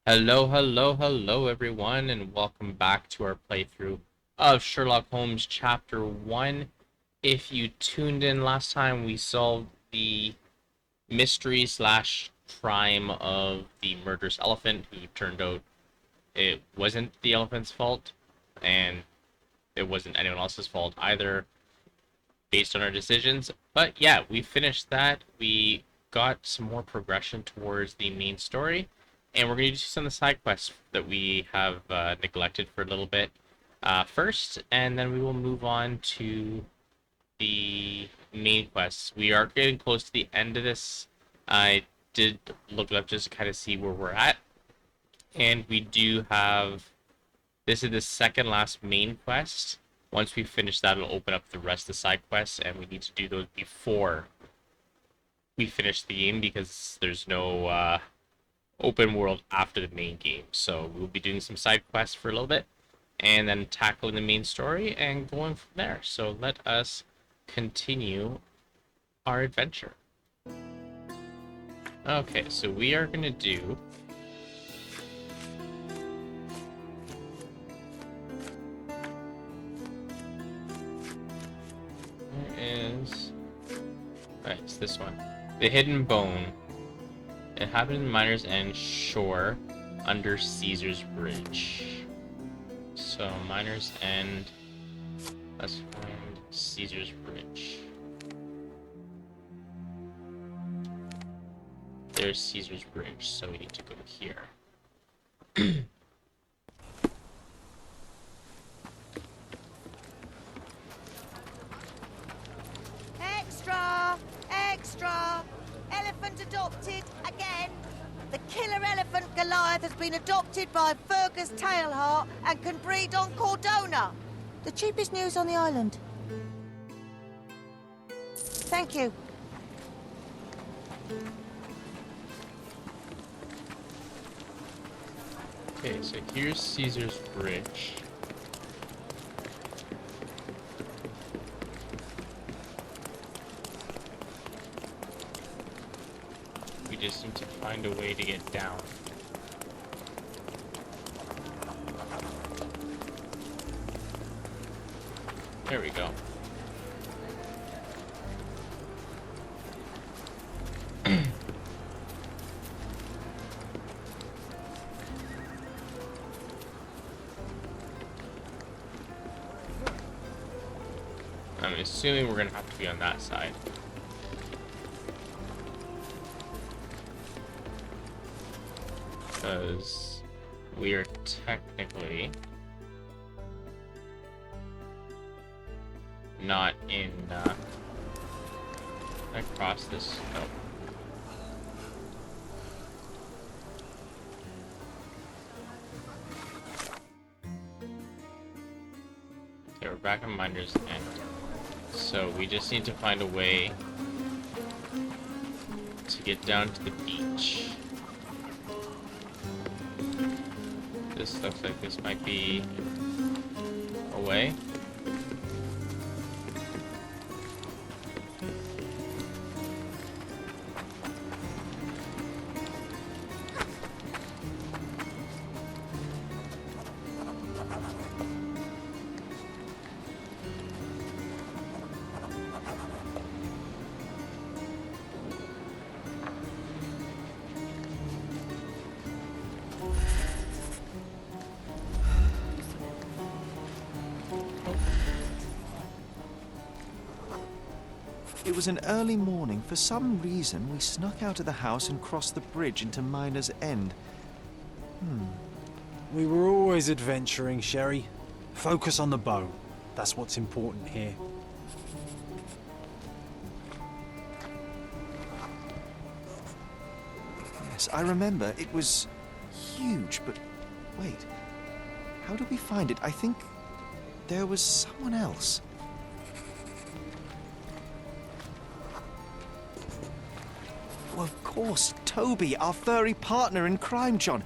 Hello everyone, and welcome back to our playthrough of Sherlock Holmes Chapter 1. If you tuned in last time, we solved the mystery slash crime of the murderous elephant, who turned out it wasn't the elephant's fault, and it wasn't anyone else's fault either, based on our decisions. But yeah, we finished that. We got some more progression towards the main story, and we're going to do some of the side quests that we have neglected for a little bit first, and then we will move on to the main quests. We are getting close to the end of this. I did look it up just to kind of see where we're at, and we do have this is the second last main quest. Once we finish that, it'll open up the rest of the side quests, and we need to do those before we finish the game because there's no open world after the main game. So we'll be doing some side quests for a little bit, and then tackling the main story and going from there. So let us continue our adventure. Okay, so we are going to do... Alright, it's this one. The Hidden Bone. Inhabited Miners End Shore under Caesar's Bridge. So, Miners End. Let's find Caesar's Bridge. There's Caesar's Bridge, so we need to go here. Extra! Elephant adopted again. The killer elephant Goliath has been adopted by Fergus Tailheart and can breed on Cordona. The cheapest news on the island. Thank you. Okay, so here's Caesar's Bridge. We just need to find a way to get down. There we go. I'm assuming we're gonna have to be on that side. Because we are technically not in across this. No. Okay, we're back on Minder's End. So we just need to find a way to get down to the beach. This looks like this might be a way. It was an early morning. For some reason, we snuck out of the house and crossed the bridge into Miner's End. We were always adventuring, Sherry. Focus on the bow. That's what's important here. Yes, I remember. It was huge, but wait. How did we find it? I think there was someone else. Well, of course, Toby, our furry partner in crime, John.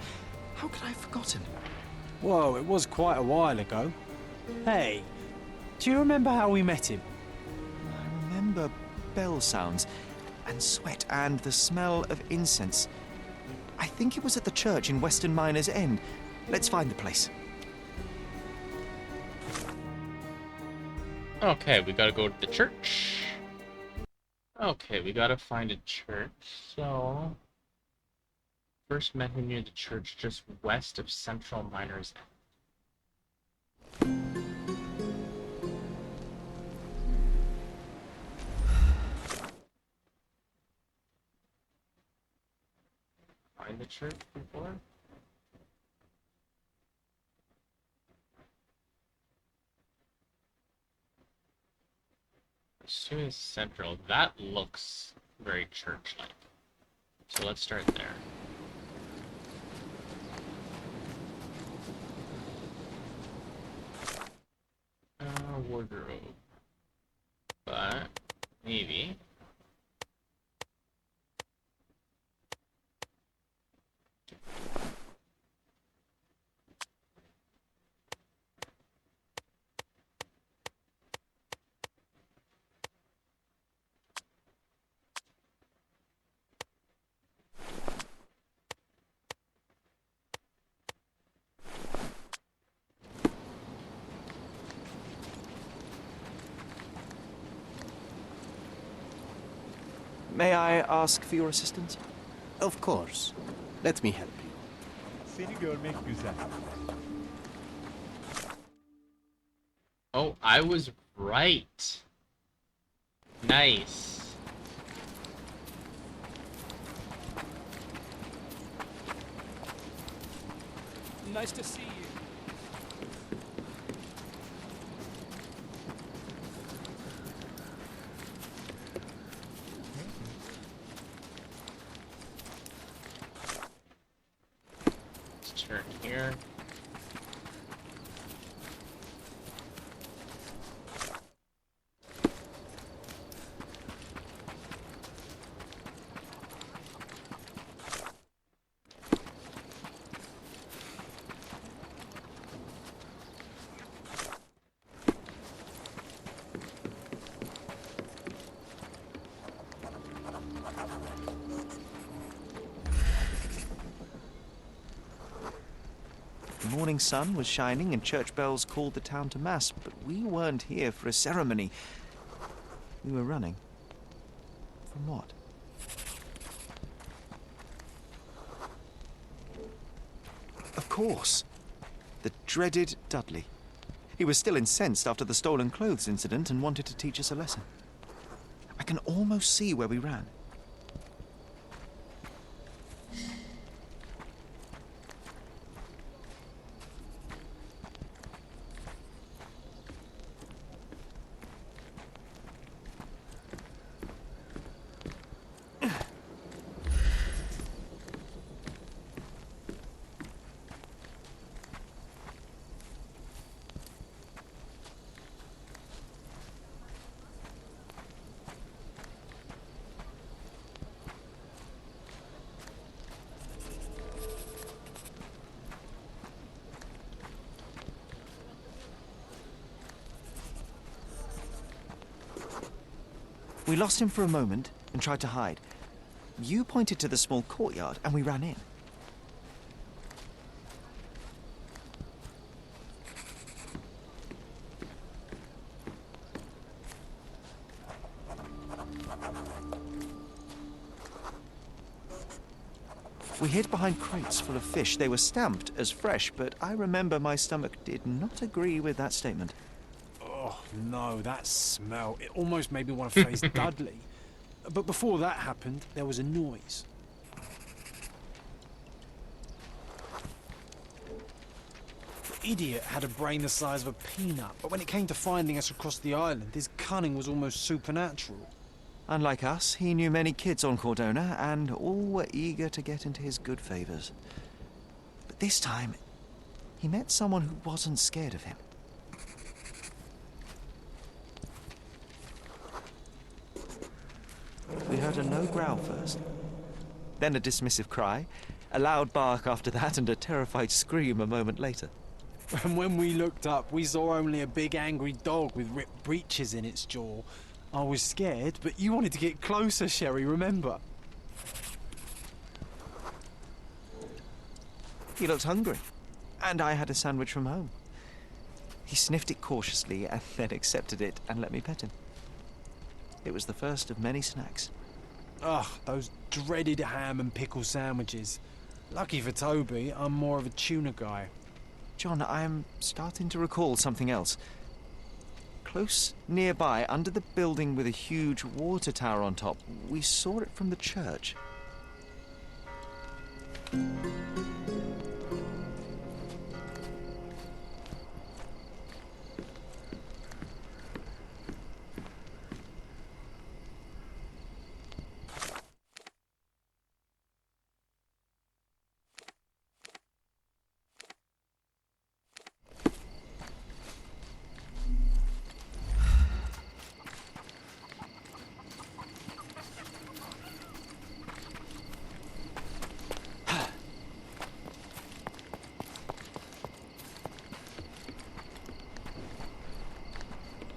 How could I have forgotten? Whoa, it was quite a while ago. Hey, do you remember how we met him? I remember bell sounds and sweat and the smell of incense. I think it was at the church in Western Miners End. Let's find the place. Okay, we gotta go to the church. Okay, we gotta find a church. So, first met him near the church just west of Central Miners End. Find the church before? As soon as Central, that looks very church-like. So let's start there. Wardrobe. But, maybe. May I ask for your assistance? Of course. Let me help you. Seni görmek güzel. Oh, I was right. Nice. Nice to see you. Let's turn here. The morning sun was shining and church bells called the town to mass, but we weren't here for a ceremony. We were running. From what? Of course. The dreaded Dudley. He was still incensed after the stolen clothes incident and wanted to teach us a lesson. I can almost see where we ran. We lost him for a moment and tried to hide. You pointed to the small courtyard and we ran in. We hid behind crates full of fish. They were stamped as fresh, but I remember my stomach did not agree with that statement. Oh, no, that smell. It almost made me want to face Dudley. But before that happened, there was a noise. The idiot had a brain the size of a peanut, but when it came to finding us across the island, his cunning was almost supernatural. Unlike us, he knew many kids on Cordona, and all were eager to get into his good favors. But this time, he met someone who wasn't scared of him. We heard a low growl first, then a dismissive cry, a loud bark after that, and a terrified scream a moment later. And when we looked up, we saw only a big angry dog with ripped breeches in its jaw. I was scared, but you wanted to get closer, Sherry, remember? He looked hungry, and I had a sandwich from home. He sniffed it cautiously and then accepted it and let me pet him. It was the first of many snacks. Ugh, those dreaded ham and pickle sandwiches. Lucky for Toby, I'm more of a tuna guy. John, I am starting to recall something else. Close nearby, under the building with a huge water tower on top, we saw it from the church.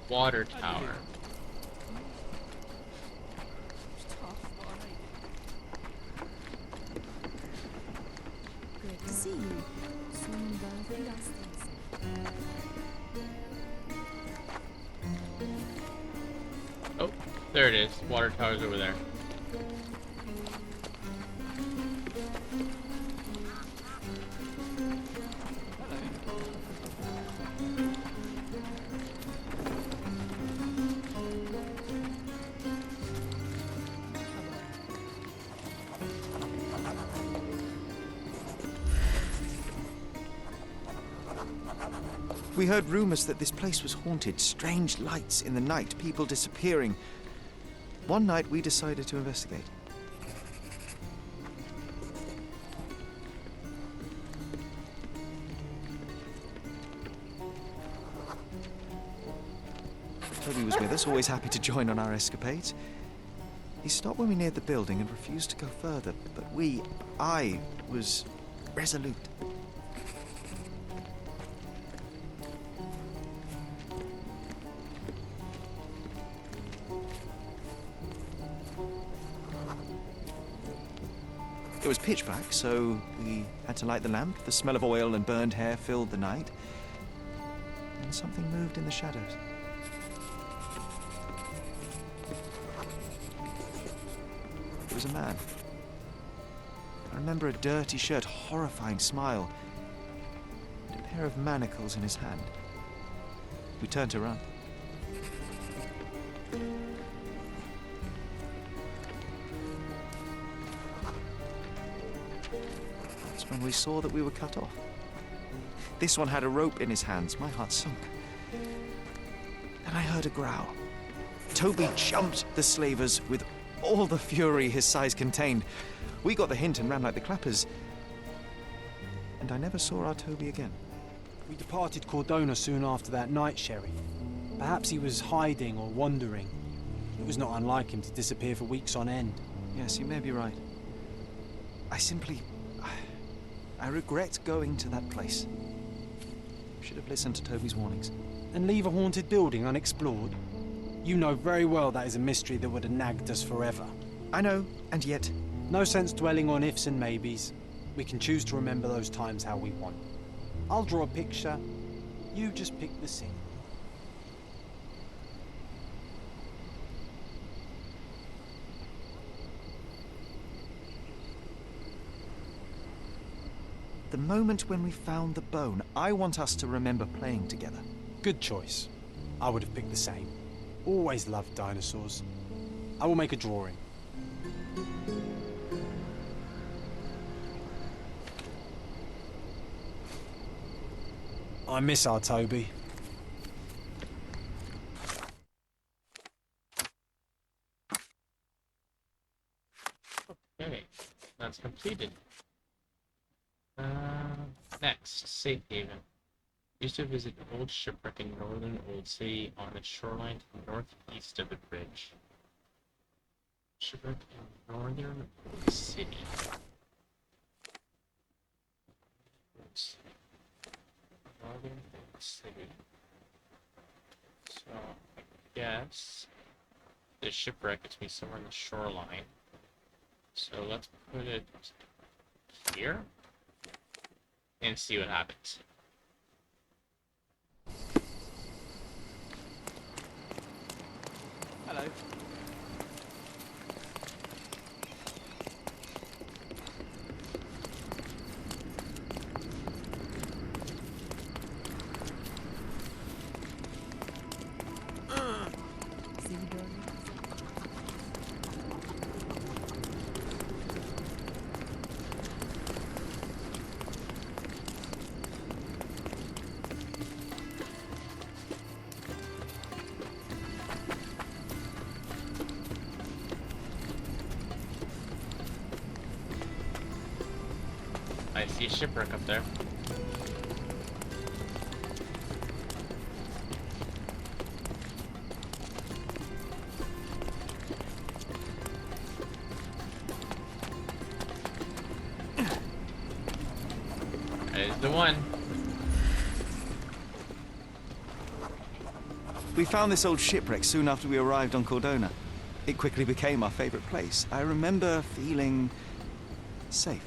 Water tower. Great to see you. Oh, there it is. Water tower's over there. We heard rumors that this place was haunted, strange lights in the night, people disappearing. One night we decided to investigate. Toby was with us, always happy to join on our escapades. He stopped when we neared the building and refused to go further, but I was resolute. It was pitch black, so we had to light the lamp. The smell of oil and burned hair filled the night. And something moved in the shadows. It was a man. I remember a dirty shirt, horrifying smile, and a pair of manacles in his hand. We turned to run. That's when we saw that we were cut off. This one had a rope in his hands. My heart sunk. Then I heard a growl. Toby jumped the slavers with all the fury his size contained. We got the hint and ran like the clappers. And I never saw our Toby again. We departed Cordona soon after that night, Sheriff. Perhaps he was hiding or wandering. It was not unlike him to disappear for weeks on end. Yes, you may be right. I regret going to that place. Should have listened to Toby's warnings. And leave a haunted building unexplored? You know very well that is a mystery that would have nagged us forever. I know, and yet... No sense dwelling on ifs and maybes. We can choose to remember those times how we want. I'll draw a picture. You just pick the scene. The moment when we found the bone, I want us to remember playing together. Good choice. I would have picked the same. Always loved dinosaurs. I will make a drawing. I miss our Toby. Okay, that's completed. Next, Safe Haven. Used to visit an old shipwreck in northern Old City on the shoreline to the northeast of the bridge. Shipwreck in northern Old City. Northern Old City. So, I guess the shipwreck is be somewhere on the shoreline. So let's put it here. and see what happens. Hello. See you, darling. I see a shipwreck up there. There's the one. We found this old shipwreck soon after we arrived on Cordona. It quickly became our favorite place. I remember feeling safe.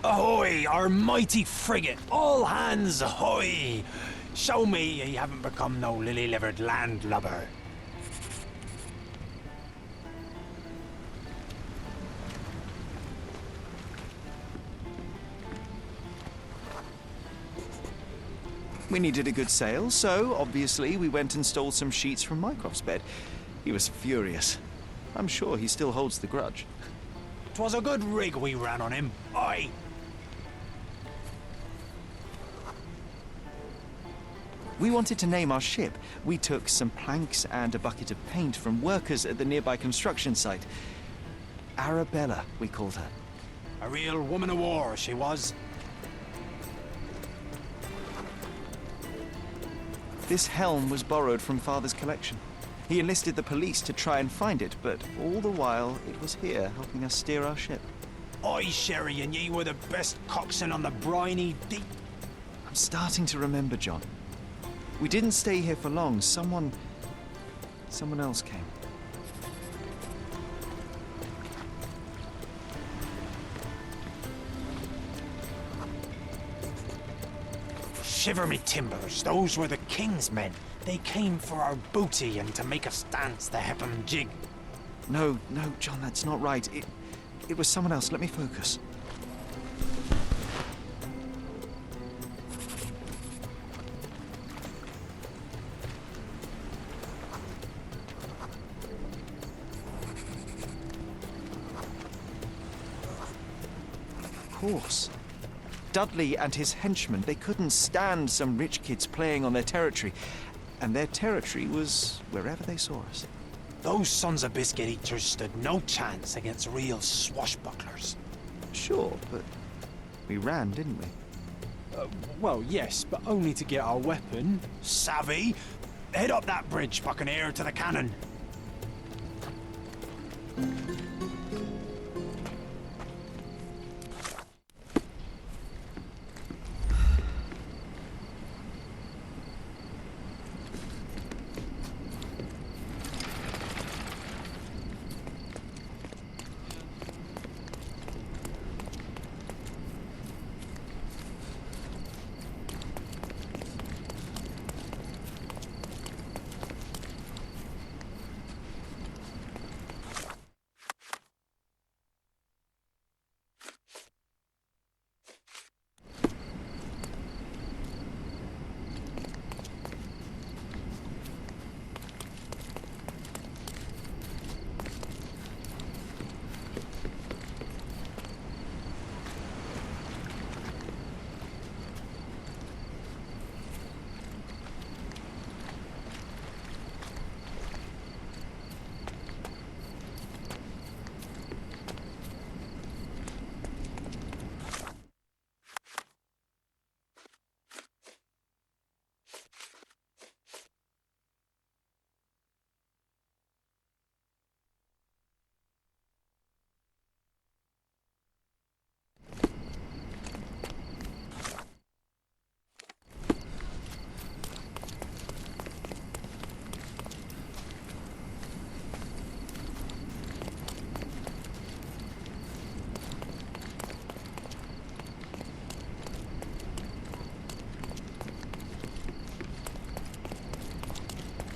Ahoy, our mighty frigate! All hands ahoy! Show me ye haven't become no lily-livered landlubber. We needed a good sail, so obviously we went and stole some sheets from Mycroft's bed. He was furious. I'm sure he still holds the grudge. 'Twas a good rig we ran on him. Aye. We wanted to name our ship. We took some planks and a bucket of paint from workers at the nearby construction site. Arabella, we called her. A real woman of war, she was. This helm was borrowed from Father's collection. He enlisted the police to try and find it, but all the while it was here helping us steer our ship. Aye, Sherry, and ye were the best coxswain on the briny deep. I'm starting to remember, John. We didn't stay here for long. Someone else came. Shiver me timbers, those were the king's men. They came for our booty and to make us dance the Hepham jig. No, John, that's not right. It was someone else. Let me focus. Of course. Dudley and his henchmen, they couldn't stand some rich kids playing on their territory. And their territory was wherever they saw us. Those sons of biscuit eaters stood no chance against real swashbucklers. Sure, but we ran, didn't we? Well, yes, but only to get our weapon. Savvy? Head up that bridge, buccaneer, to the cannon.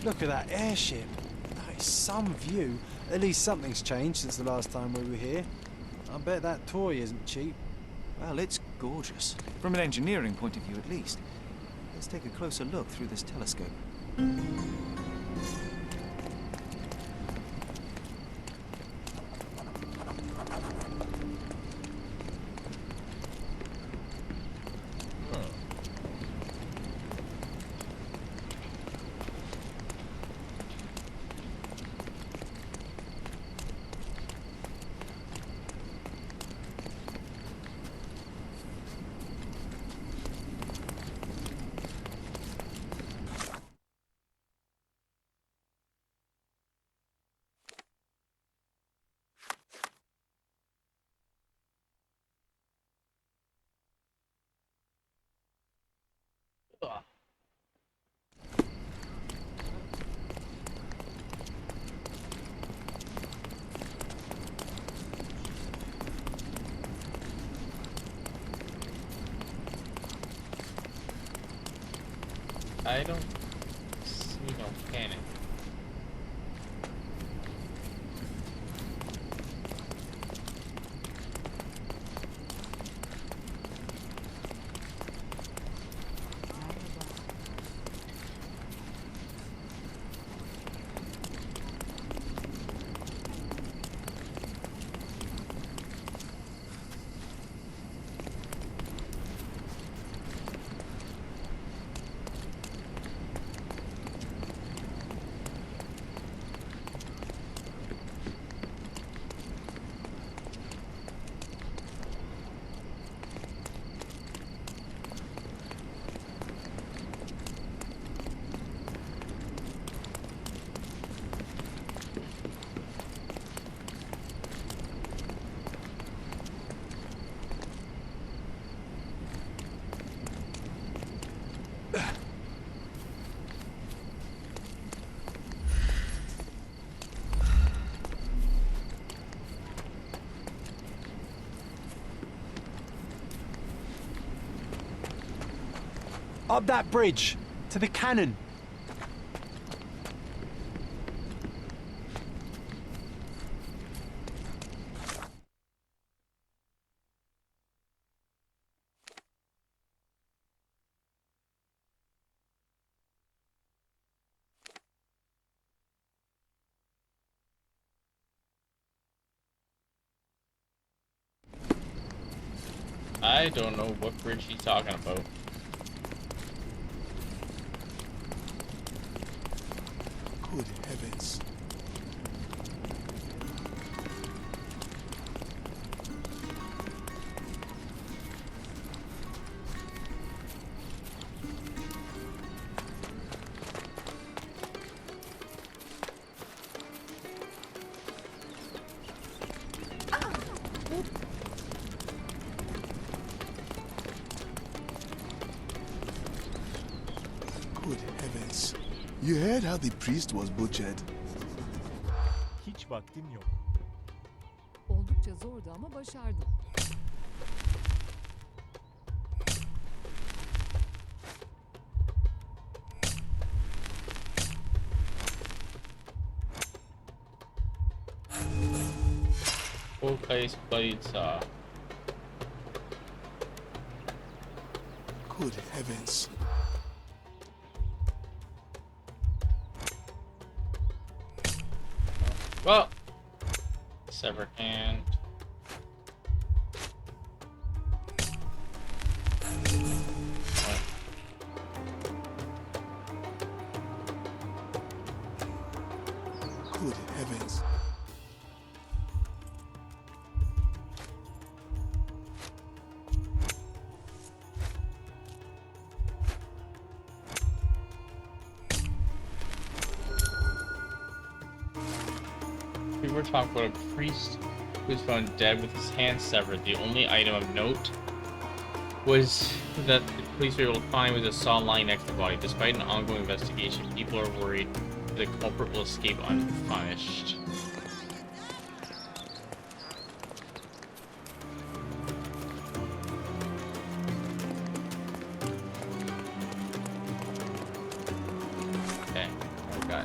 Look at that airship. That is some view. At least something's changed since the last time we were here. I bet that toy isn't cheap. Well, it's gorgeous. From an engineering point of view, at least. Let's take a closer look through this telescope. Ugh. I don't see no cannon. Up that bridge! To the cannon! I don't know what bridge he's talking about. Good heavens. Good heavens. You heard how the priest was butchered. Hiç vaktim yok. Oldukça zordu ama başardım. Full face bloodied saw. Good heavens. Well, severed hand. Good heavens. We were talking about a priest who was found dead with his hand severed. The only item of note was that the police were able to find was a saw lying next to the body. Despite an ongoing investigation, people are worried the culprit will escape unpunished. Okay, I got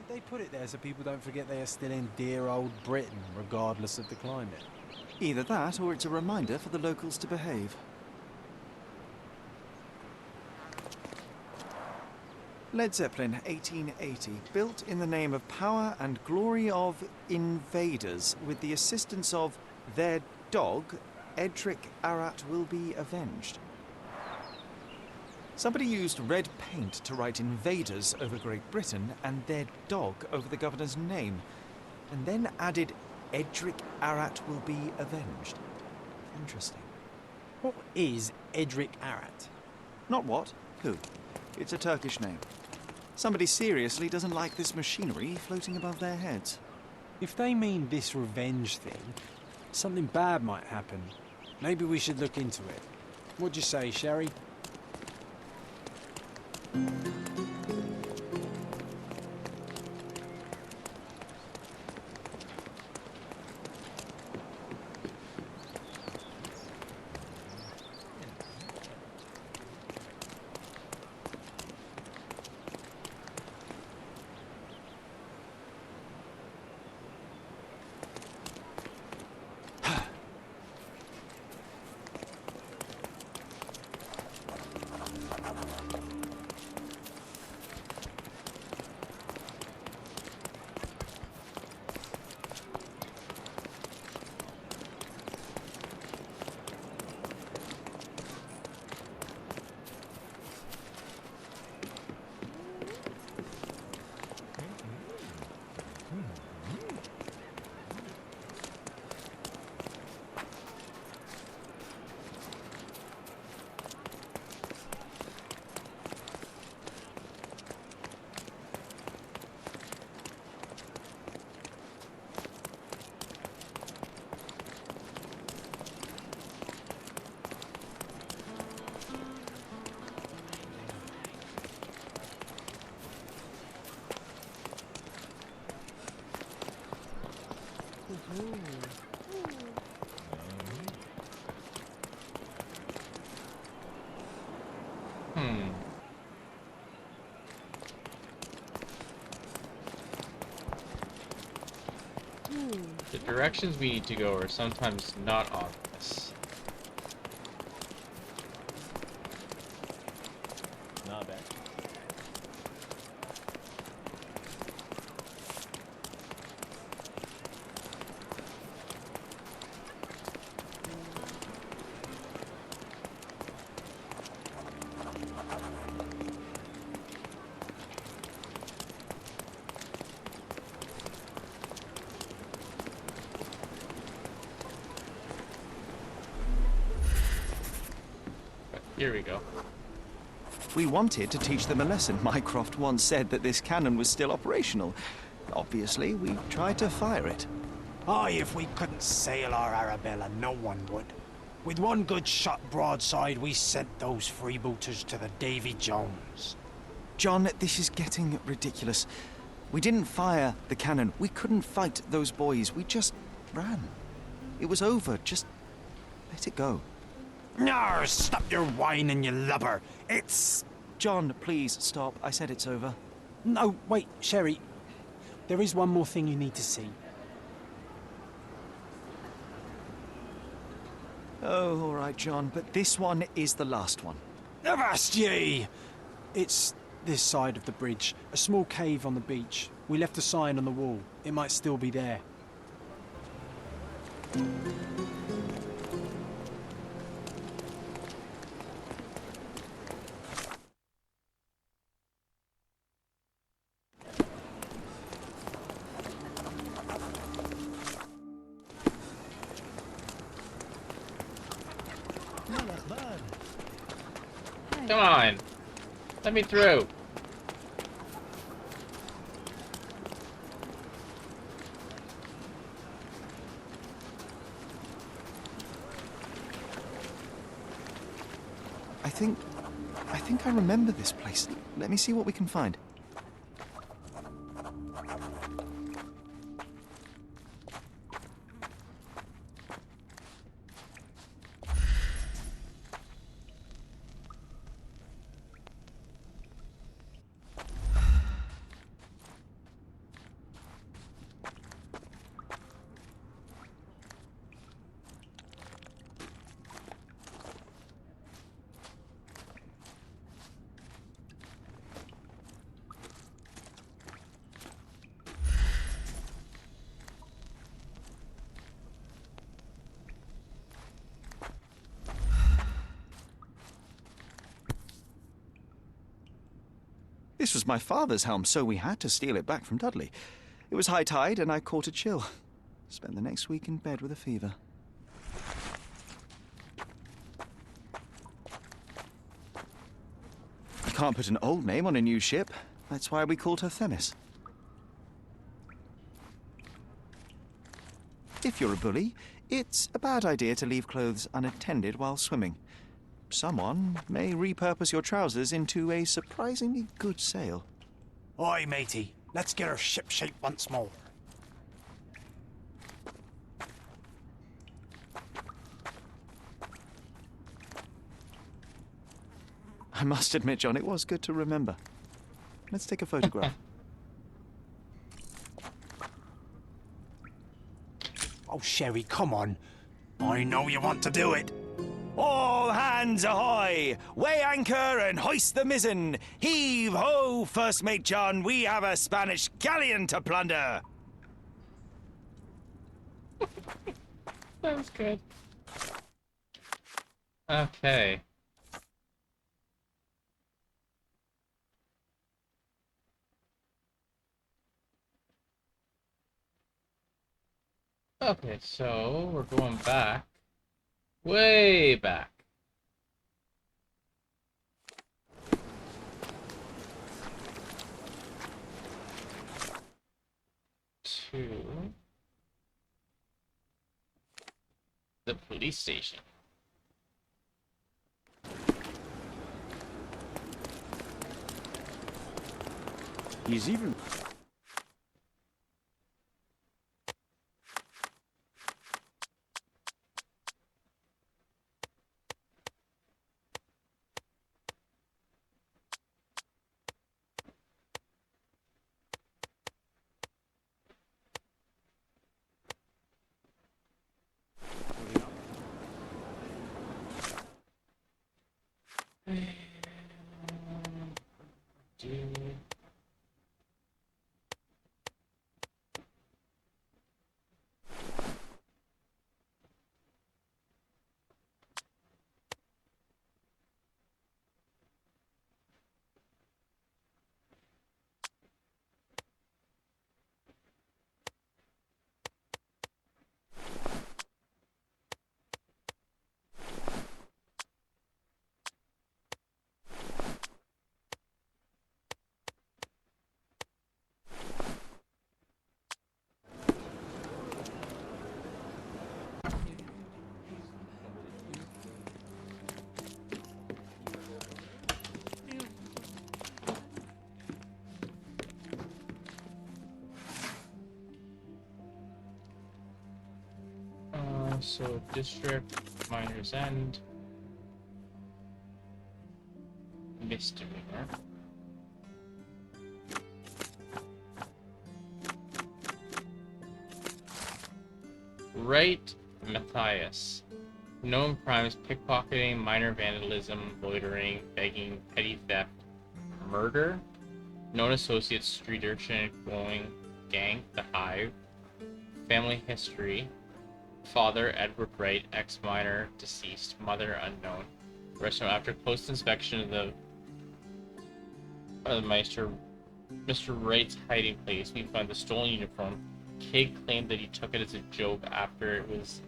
They put it there so people don't forget they are still in dear old Britain, regardless of the climate. Either that, or it's a reminder for the locals to behave. Led Zeppelin, 1880. Built in the name of power and glory of invaders, with the assistance of their dog, Edric Arat will be avenged. Somebody used red paint to write invaders over Great Britain and their dog over the governor's name, and then added Edric Arat will be avenged. Interesting. What is Edric Arat? Not what? Who? It's a Turkish name. Somebody seriously doesn't like this machinery floating above their heads. If they mean this revenge thing, something bad might happen. Maybe we should look into it. What'd you say, Sherry? The directions we need to go are sometimes not obvious. Not bad. Here we go. We wanted to teach them a lesson. Mycroft once said that this cannon was still operational. Obviously, we tried to fire it. Aye, if we couldn't sail our Arabella, no one would. With one good shot broadside, we sent those freebooters to the Davy Jones. John, this is getting ridiculous. We didn't fire the cannon. We couldn't fight those boys. We just ran. It was over. Just let it go. No, stop your whining, you lubber. It's... John, please stop. I said it's over. No, wait, Sherry. There is one more thing you need to see. Oh, all right, John, but this one is the last one. Avast ye! It's this side of the bridge. A small cave on the beach. We left a sign on the wall. It might still be there. Come on! Let me through! I think I remember this place. Let me see what we can find. was my father's helm, so we had to steal it back from Dudley. It was high tide, and I caught a chill. Spent the next week in bed with a fever. I can't put an old name on a new ship. That's why we called her Themis. If you're a bully, it's a bad idea to leave clothes unattended while swimming. Someone may repurpose your trousers into a surprisingly good sail. Oi, matey, let's get her shipshape once more. I must admit, John, it was good to remember. Let's take a photograph. Oh, Sherry, come on. I know you want to do it. All hands ahoy! Weigh anchor and hoist the mizzen! Heave ho, First Mate John! We have a Spanish galleon to plunder! That was good. Okay. Okay, so we're going back. Way back. To the police station. He's even... So district, Miner's End, misdemeanor. Right, Matthias. Known crimes: pickpocketing, minor vandalism, loitering, begging, petty theft, murder. Known associates: street urchin, glowing gang, the Hive. Family history: father Edward Wright, ex-minor, deceased, mother unknown. Restaurant. After close inspection of the Mr. Wright's hiding place, we found the stolen uniform. Kid claimed that he took it as a joke after it was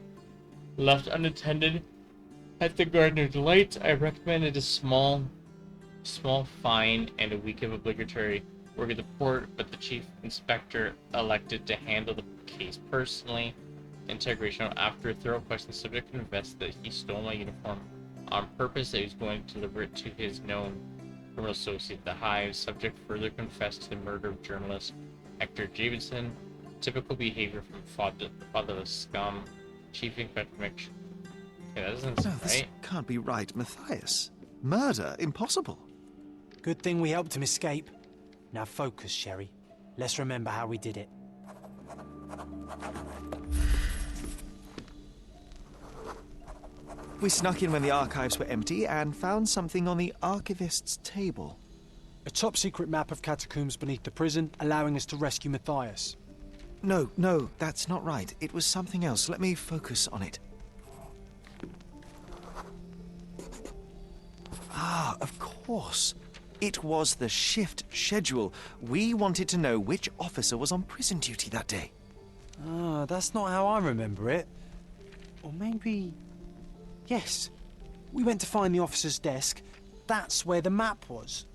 left unattended at the Gardener's Light. I recommended a small fine and a week of obligatory work at the port, but the chief inspector elected to handle the case personally. Integration. After a thorough question, the subject confessed that he stole my uniform on purpose, that he was going to deliver it to his known criminal associate, the Hive. Subject further confessed to the murder of journalist Hector Jameson. Typical behavior from fatherless scum. Chief Inspector Okay, that doesn't No, sound this right. can't be right, Matthias. Murder? Impossible. Good thing we helped him escape. Now focus, Sherry. Let's remember how we did it. We snuck in when the archives were empty and found something on the archivist's table. A top-secret map of catacombs beneath the prison, allowing us to rescue Matthias. No, that's not right. It was something else. Let me focus on it. Ah, of course. It was the shift schedule. We wanted to know which officer was on prison duty that day. Ah, that's not how I remember it. Or maybe... Yes. We went to find the officer's desk. That's where the map was.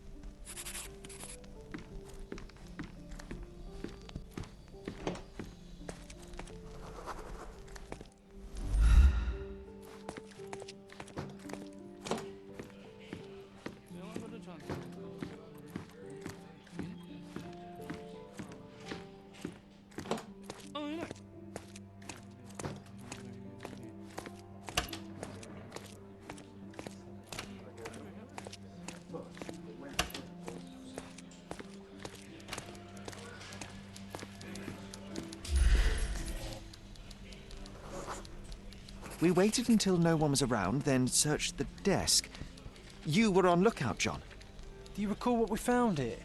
We waited until no one was around, then searched the desk. You were on lookout, John. Do you recall what we found here?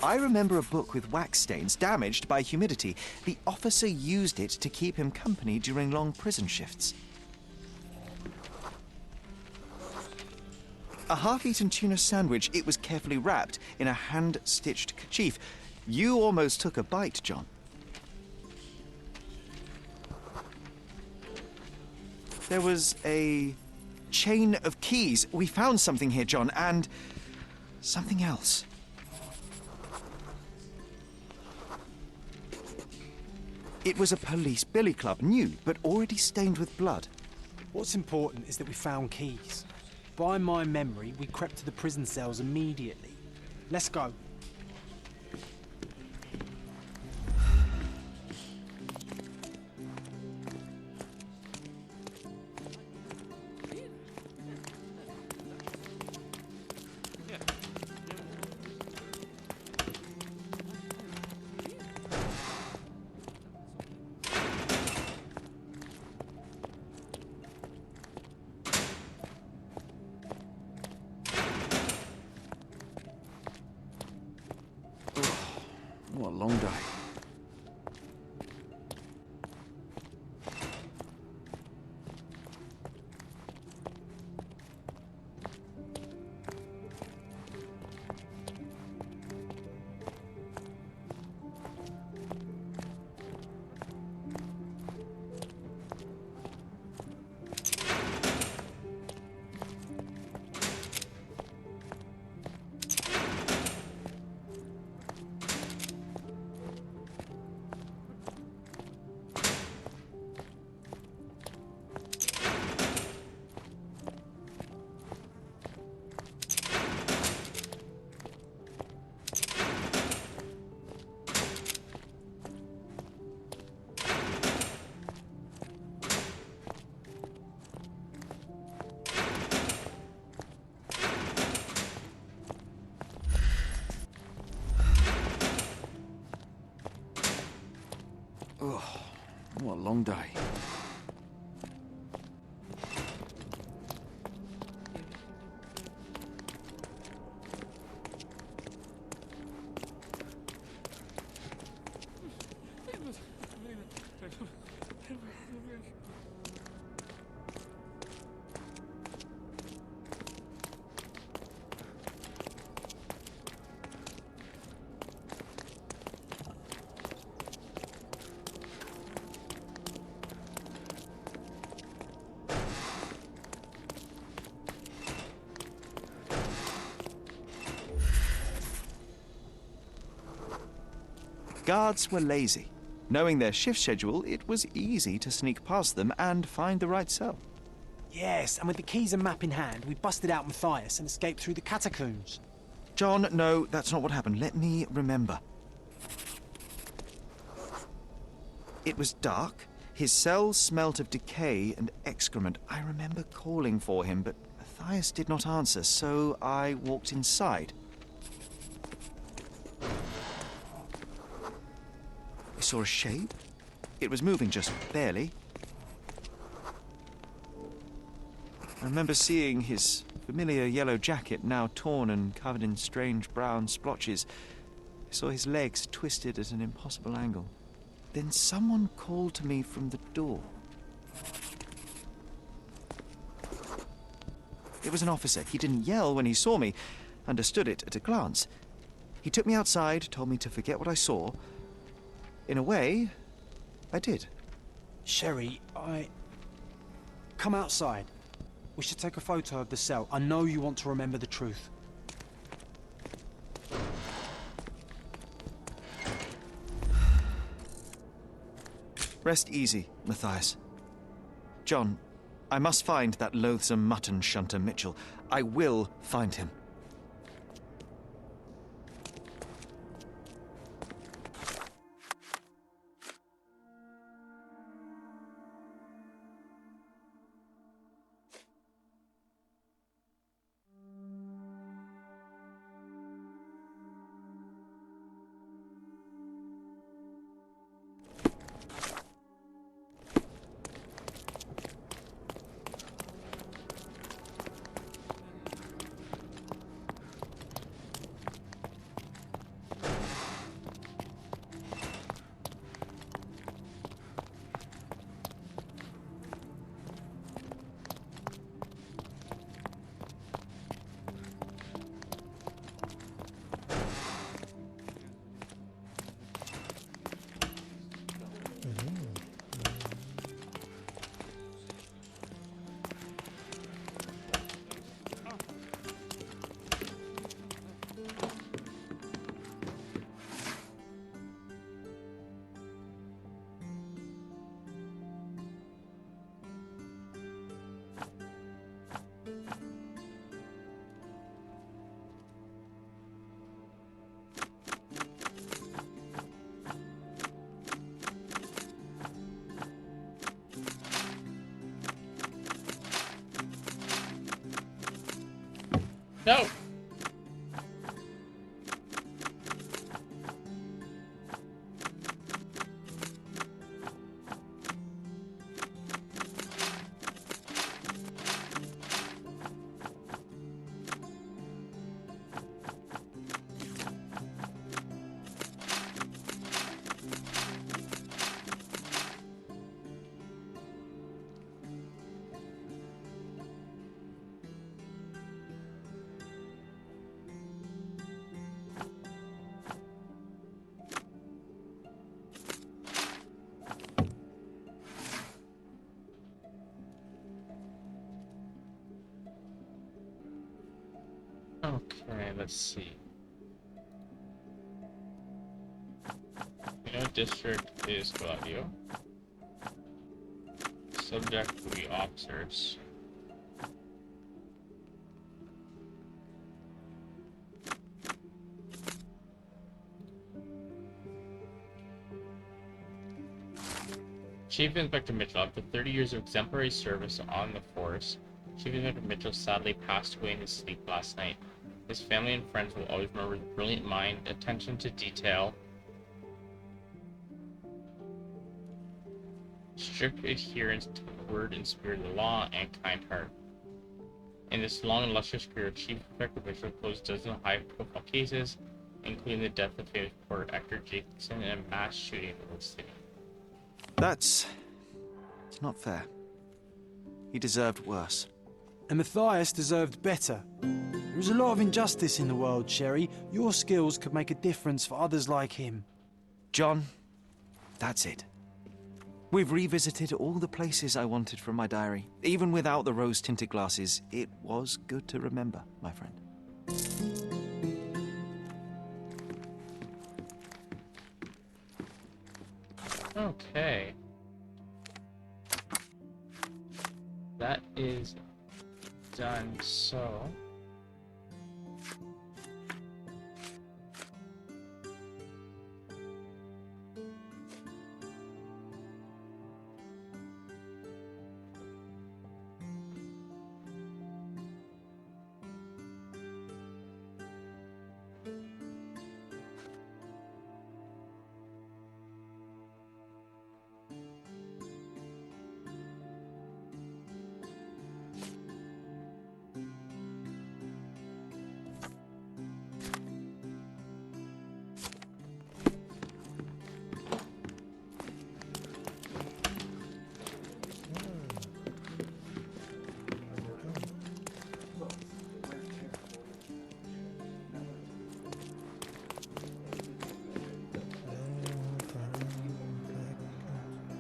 I remember a book with wax stains damaged by humidity. The officer used it to keep him company during long prison shifts. A half-eaten tuna sandwich. It was carefully wrapped in a hand-stitched kerchief. You almost took a bite, John. There was a chain of keys. We found something here, John, and something else. It was a police billy club, new, but already stained with blood. What's important is that we found keys. By my memory, we crept to the prison cells immediately. Let's go. What a long day. Oh, what a long day. Guards were lazy. Knowing their shift schedule, it was easy to sneak past them and find the right cell. Yes, and with the keys and map in hand, we busted out Matthias and escaped through the catacombs. John, no, that's not what happened. Let me remember. It was dark. His cell smelt of decay and excrement. I remember calling for him, but Matthias did not answer, so I walked inside. I saw a shape. It was moving just barely. I remember seeing his familiar yellow jacket, now torn and covered in strange brown splotches. I saw his legs twisted at an impossible angle. Then someone called to me from the door. It was an officer. He didn't yell when he saw me, understood it at a glance. He took me outside, told me to forget what I saw. In a way, I did. Sherry, Come outside. We should take a photo of the cell. I know you want to remember the truth. Rest easy, Matthias. John, I must find that loathsome mutton shunter Mitchell. I will find him. No! Okay, let's see. District is Gladio. Subject will be officers. Chief Inspector Mitchell, after 30 years of exemplary service on the force, Chief Inspector Mitchell sadly passed away in his sleep last night. His family and friends will always remember his brilliant mind, attention to detail, strict adherence to the word and spirit of the law, and kind heart. In this long and illustrious career, Chief Inspector Mitchell closed dozens of high-profile cases, including the death of famous reporter Edgar Jacobson and a mass shooting in the city. It's not fair. He deserved worse. And Matthias deserved better. There is a lot of injustice in the world, Sherry. Your skills could make a difference for others like him. John, that's it. We've revisited all the places I wanted from my diary. Even without the rose-tinted glasses, it was good to remember, my friend. Okay. That is done, so...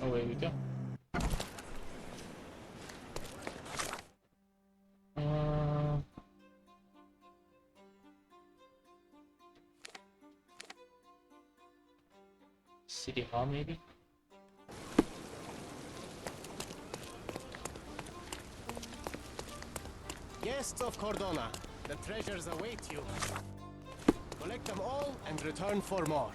Away we go. City Hall, maybe? Guests of Cordona, the treasures await you. Collect them all and return for more.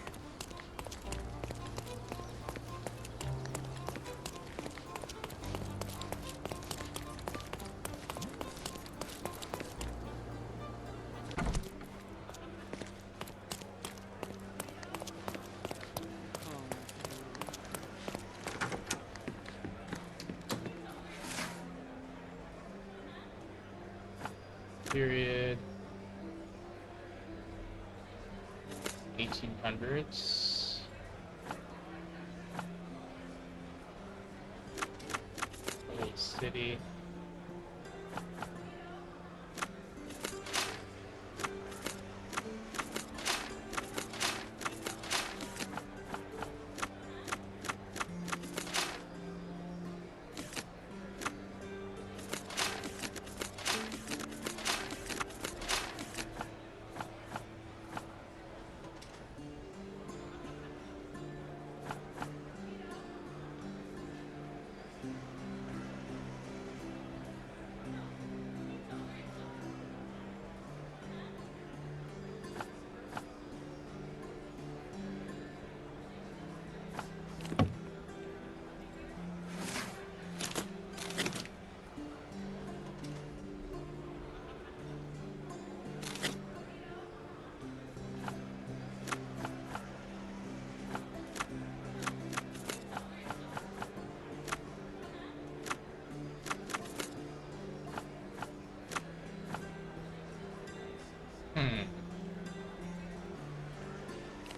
Period. 1800s. LA City.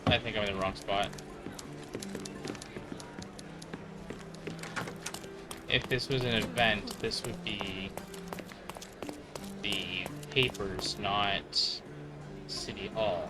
I think I'm in the wrong spot. If this was an event, this would be the papers, not City Hall.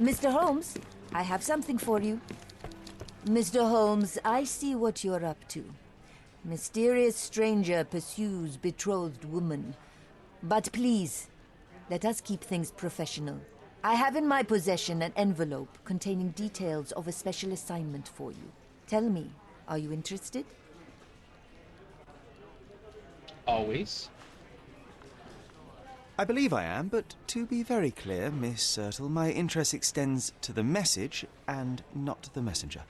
Mr. Holmes, I have something for you. Mr. Holmes, I see what you're up to. Mysterious stranger pursues betrothed woman. But please, let us keep things professional. I have in my possession an envelope containing details of a special assignment for you. Tell me, are you interested? Always. I believe I am, but to be very clear, Miss Sertle, my interest extends to the message and not the messenger.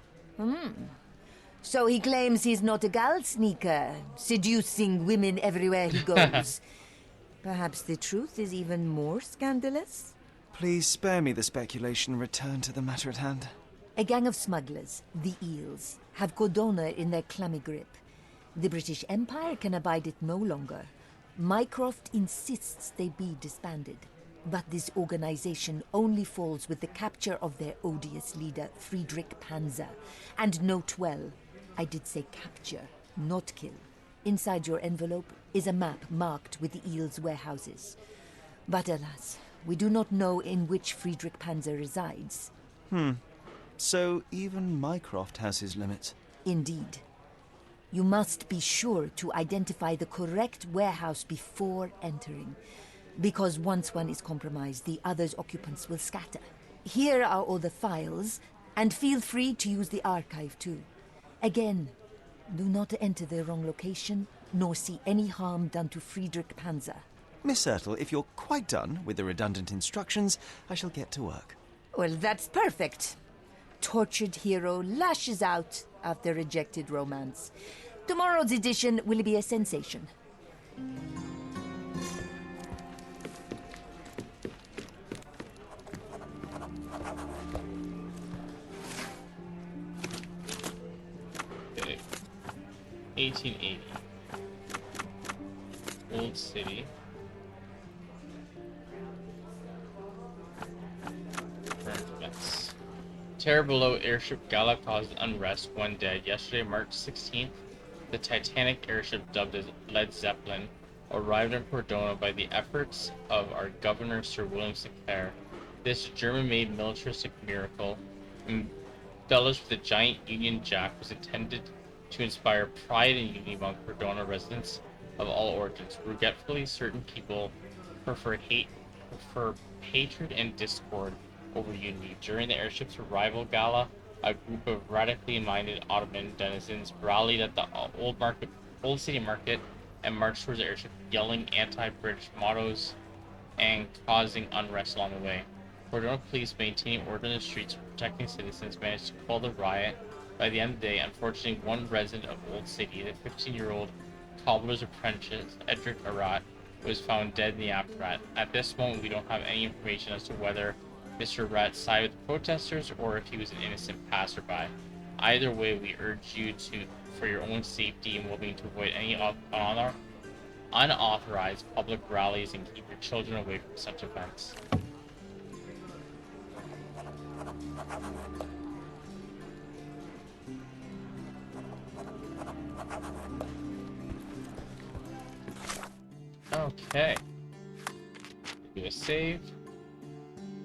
So he claims he's not a gal sneaker, seducing women everywhere he goes. Perhaps the truth is even more scandalous? Please spare me the speculation and return to the matter at hand. A gang of smugglers, the Eels, have Cordona in their clammy grip. The British Empire can abide it no longer. Mycroft insists they be disbanded. But this organization only falls with the capture of their odious leader, Friedrich Panzer. And note well, I did say capture, not kill. Inside your envelope is a map marked with the Eels' warehouses. But alas, we do not know in which Friedrich Panzer resides. So even Mycroft has his limits. Indeed. You must be sure to identify the correct warehouse before entering, because once one is compromised, the other's occupants will scatter. Here are all the files, and feel free to use the archive too. Again, do not enter the wrong location, nor see any harm done to Friedrich Panzer. Miss Sertle, if you're quite done with the redundant instructions, I shall get to work. Well, that's perfect. Tortured hero lashes out after rejected romance. Tomorrow's edition will be a sensation. 1880. Old City. Current events. Terror below airship Gala caused unrest, one dead. Yesterday, March 16th, the Titanic airship dubbed as Led Zeppelin arrived in Cordona by the efforts of our governor, Sir William Sinclair. This German-made militaristic miracle, embellished with a giant Union Jack, was intended to inspire pride and unity among Cordona residents of all origins. Regretfully, certain people prefer hatred and discord over unity. During the airship's arrival gala, a group of radically minded Ottoman denizens rallied at the Old City Market and marched towards the airship, yelling anti-British mottos and causing unrest along the way. Cordona police, maintaining order in the streets and protecting citizens, managed to quell the riot. By the end of the day, unfortunately, one resident of Old City, the 15-year-old cobbler's apprentice, Edric Arat, was found dead in the aftermath. At this moment, we don't have any information as to whether Mr. Arat sided with the protesters or if he was an innocent passerby. Either way, we urge you to, for your own safety and well-being, to avoid any unauthorized public rallies and keep your children away from such events. Okay. Do a save.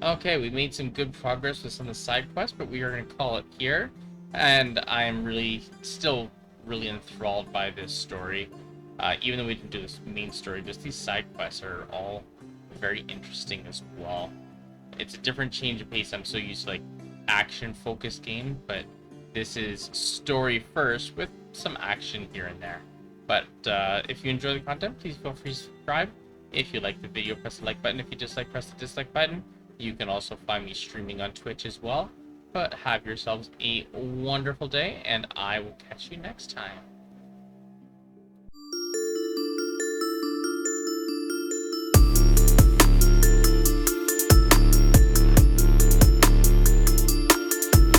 Okay, we made some good progress with some of the side quests, but we are going to call it here. And I am still really enthralled by this story. Even though we didn't do this main story, just these side quests are all very interesting as well. It's a different change of pace. I'm so used to like action-focused game, but this is story first with some action here and there. But if you enjoy the content, please feel free to subscribe. If you like the video, press the like button. If you dislike, press the dislike button. You can also find me streaming on Twitch as well. But have yourselves a wonderful day, and I will catch you next time.